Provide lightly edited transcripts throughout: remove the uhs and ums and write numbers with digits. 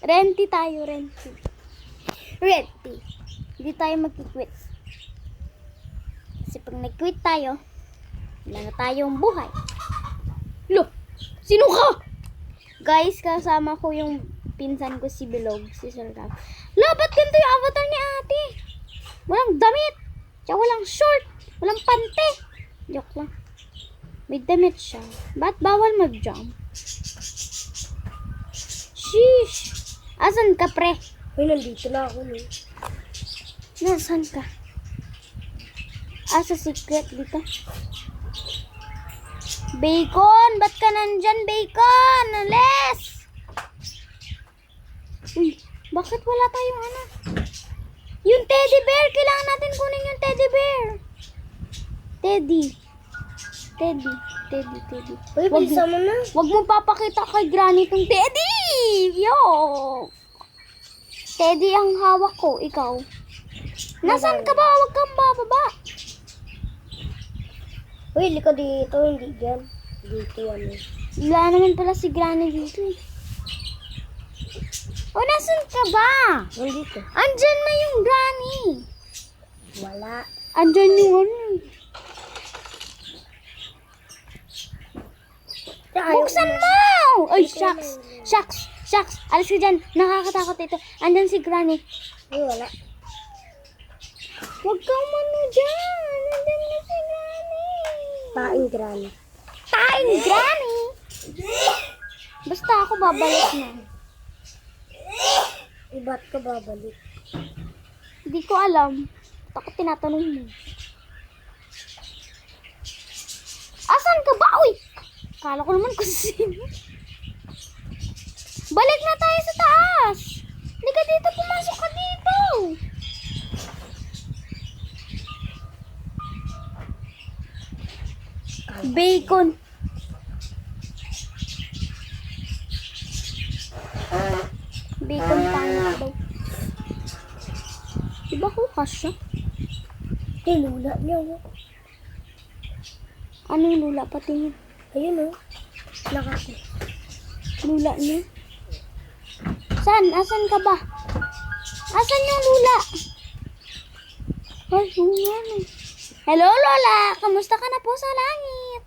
Renti tayo, renti. Renti. Hindi tayo mag-quit. Kasi pag nag-quit tayo, wala na tayong buhay. Lo, sino ka? Guys, kasama ko yung pinsan ko si Bilog, si Sir Gab. Lo, ba't ganito yung avatar ni ate? Walang damit. Tsaka walang short. Walang pante. Joke lang. May damit siya. Ba't bawal mag-jump? Sheesh. Asan ka, pre? Uy, nandito na ako. Nasaan ka? Sa secret dito. Bacon! Ba't ka nandyan, Bacon? Alis! Uy, bakit wala tayong ano? Yung teddy bear! Kailangan natin kunin yung teddy bear. Teddy. Uy, bisa mo na. Wag mo papakita kay Granny tong teddy! Yo! Teddy ang hawak ko, ikaw. Nasaan ka ba? Wag kang bababa. Uy, liko dito. Hindi dyan. Dito yan. Wala naman pala si Granny dito eh. O, nasan ka ba? Nandito. Andyan na yung Granny. Wala. Andyan yung ano. Buksan mo! Ay, shucks. Alis ka dyan. Nakakatakot ito. Andyan si Granny. Uy, wala. Huwag kang mano dyan. Andyan na si Granny. Granny. Taing Granny? Basta ako babalik na. Ba't ka babalik? Hindi ko alam. Ako tinatanong mo. Asan ka ba? Uy! Kala ko naman kung sino. Balik na tayo sa taas. Hindi ka dito. Pumasok ka dito. Bacon. Bacon tayo daw. Diba ko kasya? Lula niya. Ano yung lula pati niya? Ayun Nakako. Lula niya? Saan? Asan ka ba? Asan yung lula? Ay, lula na. Hello, Lola! Kamusta ka na po sa langit?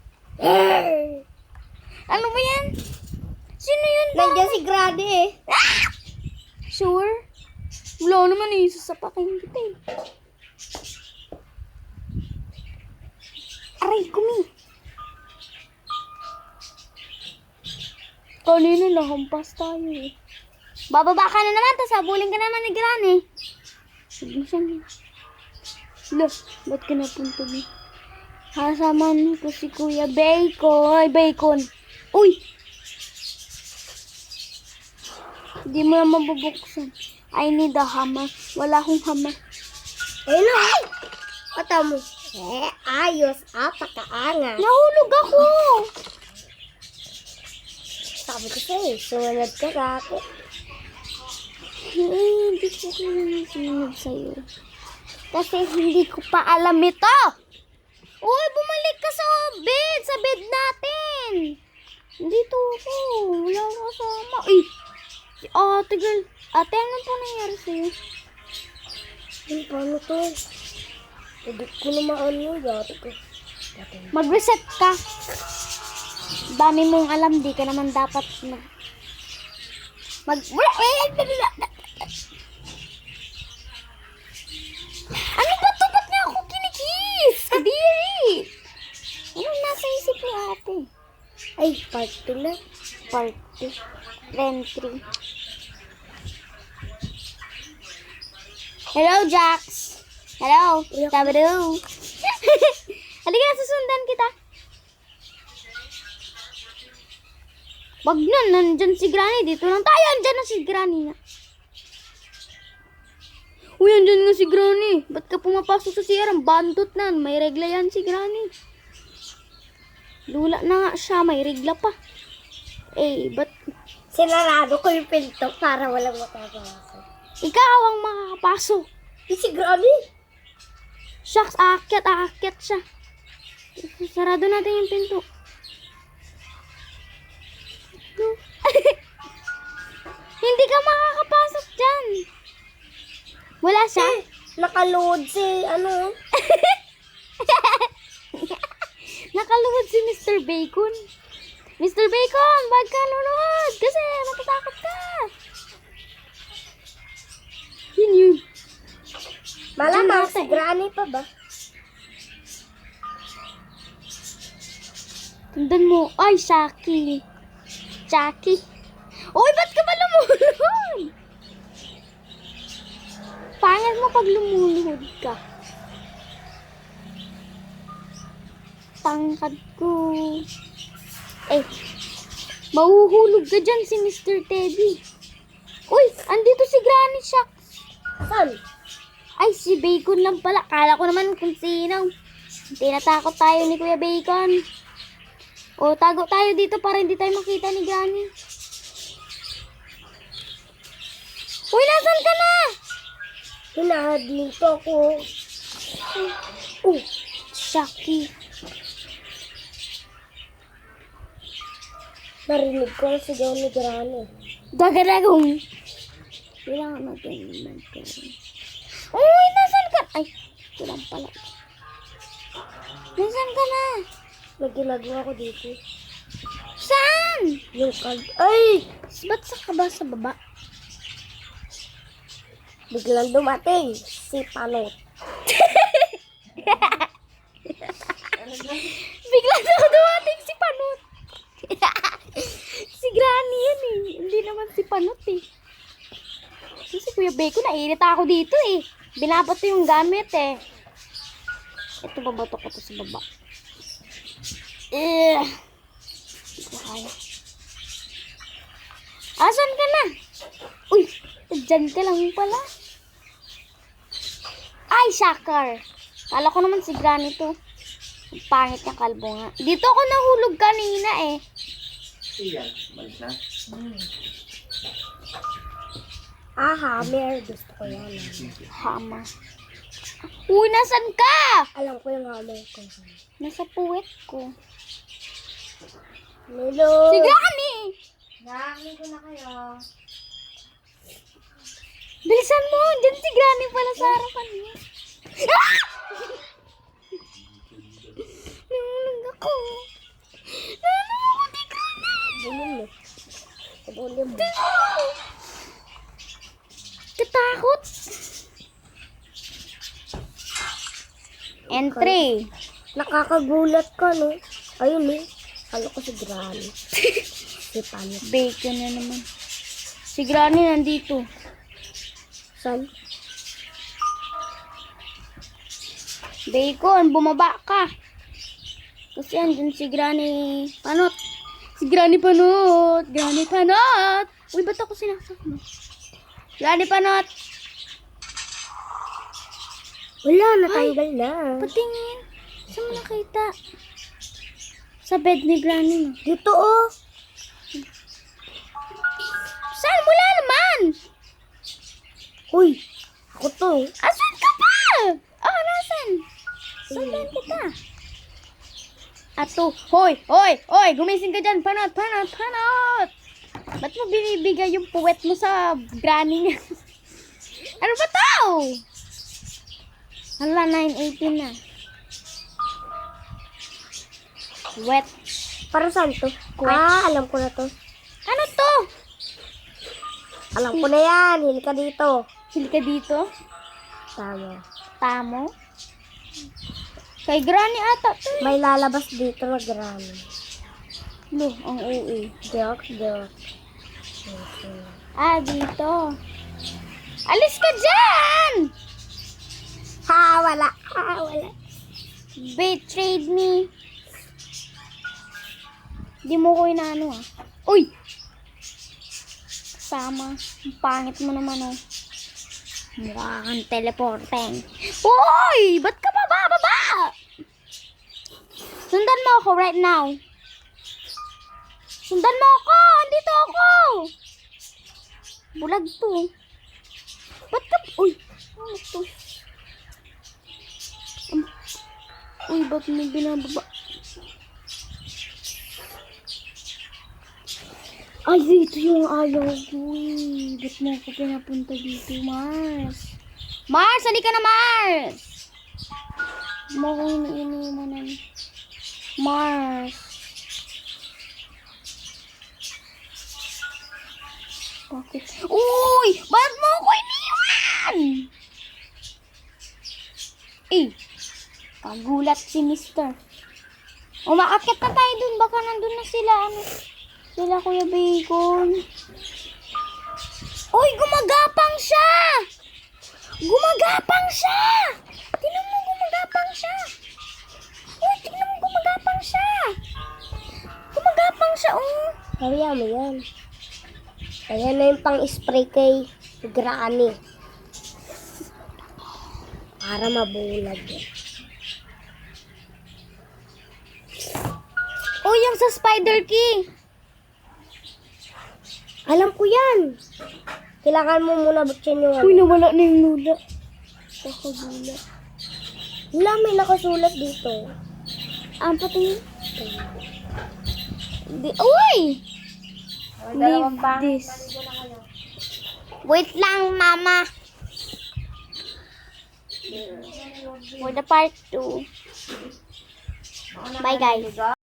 Ano ba yan? Sino yun ba? Nandiyan si Granny eh. Sure? Wala naman eh. Sasapakin kita eh. Aray, kumi. Kanina nahampas tayo eh. Bababa ka na naman, tapos habulin ka naman ni Granny. Huwag mo siyang... Look, ba't ka napunta mo? Kasaman ko si Kuya Bacon. Ay, Bacon. Uy! Hindi mo na mabubuksan. I need a hammer. Wala akong hammer. Ayun na. Kata mo. Ayos. Pakaangas. Nahulog ako! Sabi ko sa'yo, sumunod ka sa akin. Hindi ko kailangan sumunod sa'yo. Kasi hindi ko pa alam ito. Uy, bumalik ka sa bed. Sa bed natin. Dito ako. Wala akong kasama. Uy, si ate girl. Ate, ano po nangyari sa'yo? Paano to? Hindi ko na maano. Dati ko. Mag-reset ka. Dami mong alam. Di ka naman dapat Ano ba ito? Ba't nga ako kinikis? Kadiri! Ano nasa isip ni ate? Ay, part 2 na. Part 2. Entry. Hello, Jax. Hello. Tabado. Halika na, susundan kita. Wag na, nandyan si Granny. Dito lang tayo. Andyan na si Granny na. Uy, andyan nga si Granny. Ba't ka pumapasok sa CR? Ang bandot na. May regla yan si Granny. Lula na nga siya. May regla pa. Eh, ba't... Sinarado ko yung pinto para walang makakapasok. Ikaw ang makakapasok. Si Granny. Shucks, aakyat siya. Sarado natin yung pinto. Wala siya? Nakaload si, ano? Nakaluhod si Mr. Bacon. Mr. Bacon, wag ka luluhod kasi matatakot ka. Yun. Malamang Diyan si Granny pa ba? Tundan mo. Ay, Shaki. Shaki. Uy, ba't ka ba lumuluhod? Pangit mo pag lumuluhod ka. Tangkad ko. Eh, mahuhulog ka dyan si Mr. Teddy. Uy, andito si Granny Shack. Saan? Ay, si Bacon lang pala. Kala ko naman kung sino. Tinatakot tayo ni Kuya Bacon. O, tago tayo dito para hindi tayo makita ni Granny. Uy, nasan ka na? Dito ako. Shaki. Narinig ko ang sigaw ni Granny. Dagadagong. Kailangan natin magkaroon. Uy, nasan ka? Ay, ito lang pala. Nasan ka na? May ginagawa ko dito. Saan? Yung ay! Ba't sa ka ba sa baba? Biglang dumating si Panot. Bigla na ako dumating si Panot. Si Granny yan eh. Hindi naman si Panot eh. Si Kuya Bacon, nainita ako dito eh. Binabat ko yung gamit eh. Ito, babato ko to sa baba. Hindi ko kaya. Asan ka na? Uy, dyan ka lang pala. Ay, Shakar. Kala ko naman si Granny to. Ang pangit niya kalbo nga. Dito ako nahulog kanina eh. Iyan, balik na. Hammer. Gusto ko yan. Hama. Uy, nasan ka? Alam ko yung hammer ko. Nasa puwet ko. Lolo! Si Granny! Nakakin ko na kayo. Bilisan mo! Diyan si Granny pala sa harapan niya. Ah! Nahulog ako. Nahulog ako ni Granny. Bulim mo. Bulim mo. Katakot. Entry. Nakakagulat ka, no? Ayun, eh. Kala ko si Granny. Si Panot. Bacon na naman. Si Granny nandito. Saan? Bacon, bumaba ka. Kasi andun si Granny Panot. Si Granny Panot. Granny Panot. Uy, ba't ako sinasak mo? Granny Panot. Wala, natanggal na. Patingin. Saan mo nakita? Sa bed ni Granny mo. Dito, oh. Saan? Wala naman. Uy, ako to. Asan ka pa? Oh, nasan? Sundan kita. Ato. Hoy, hoy, hoy. Gumising ka dyan. Panot, panot, panot. Ba't mo binibigay yung puwet mo sa Granny niya? Ano ba to? Hala, 9:18 na. Wet. Para saan to? Kwek. Alam ko na to. Ano to? Alam ko na yan. Hili ka dito. Hili ka dito? Tama. Tamo? Kay Granny ata to. May lalabas dito na Granny. Lo, ang uwi. Joke. Dito. Alis ka dyan! Wala. Betrayed me. Di mo ko inaano Uy! Kasama. Ang pangit mo naman Mukha kang teleporting. Uy! Ba't ka pa bababa? Sundan mo ako right now. Sundan mo ako! Andito ako! Bulag to. Ba't ka... Uy! Ano to? Uy, ba't may binababa? Ay, dito yung ayaw ko eh. Ba't mo ako pinapunta dito, Mars? Mars, halika na, Mars! Mo ko iniinom na. Mars. Bakit? Uy! Ba't mo ko iniwan? Eh, kagulat si Mister. Umaakit na tayo dun. Baka nandun na sila. Sila Kuya Bacon. Uy, gumagapang siya! Gumagapang siya! Tingnan mo, gumagapang siya! Uy, tingnan mo, gumagapang siya! Gumagapang siya, oh! Kaya mo yan. Ayan na yung pang-spray kay Granny. Para mabulag yan. Uy, yung sa Spider King! Alam ko yan. Kailangan mo muna buksan yung Uy, nawala na yung lula. Nakagula. Wala, may nakasulat dito. Patingin. Uy! Leave this. Wait lang, Mama. For the part 2. Bye, guys.